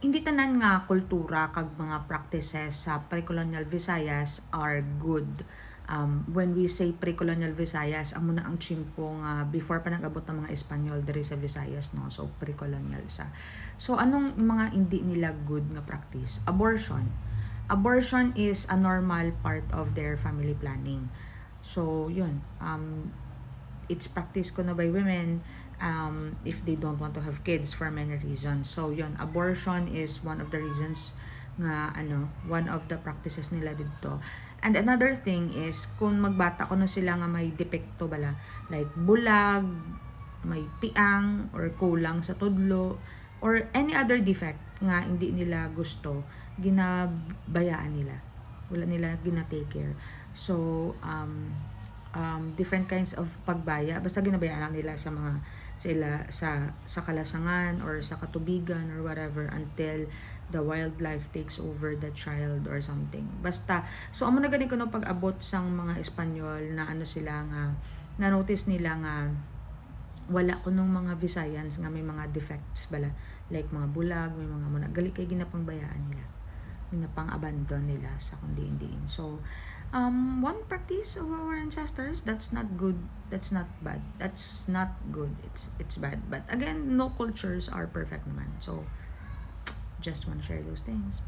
hindi tanan nga kultura kag mga practices sa pre-colonial Visayas are good. When we say pre-colonial Visayas, amo na ang chimpo nga before pa nag-abot ng mga Espanyol diri sa Visayas, no? So pre-colonial sa. So anong mga hindi nila good nga practice? Abortion. Abortion is a normal part of their family planning. So yun, it's practiced ko na by women if they don't want to have kids for many reasons. So yun, abortion is one of the reasons nga one of the practices nila dito. And another thing is kung magbata kuno sila nga may depekto bala, like bulag, may piang or kulang sa tudlo or any other defect nga hindi nila gusto, ginabayaan nila. Wala nila gina-take care. So different kinds of pagbaya, basta ginabayaan lang nila sa mga sa kalasangan or sa katubigan or whatever until the wildlife takes over the child or something. Basta, so amo na gani kuno pag-abot sang mga Espanyol na sila nga na-notice nila nga wala kunong mga Visayans nga may mga defects bala, like mga bulag, may mga muna gali kay ginapangbayaan nila, ginapang-abandon nila sa kundi-indiin. So one practice of our ancestors, that's not good, that's not bad, that's not good, it's bad. But again, no cultures are perfect naman, so just want to share those things.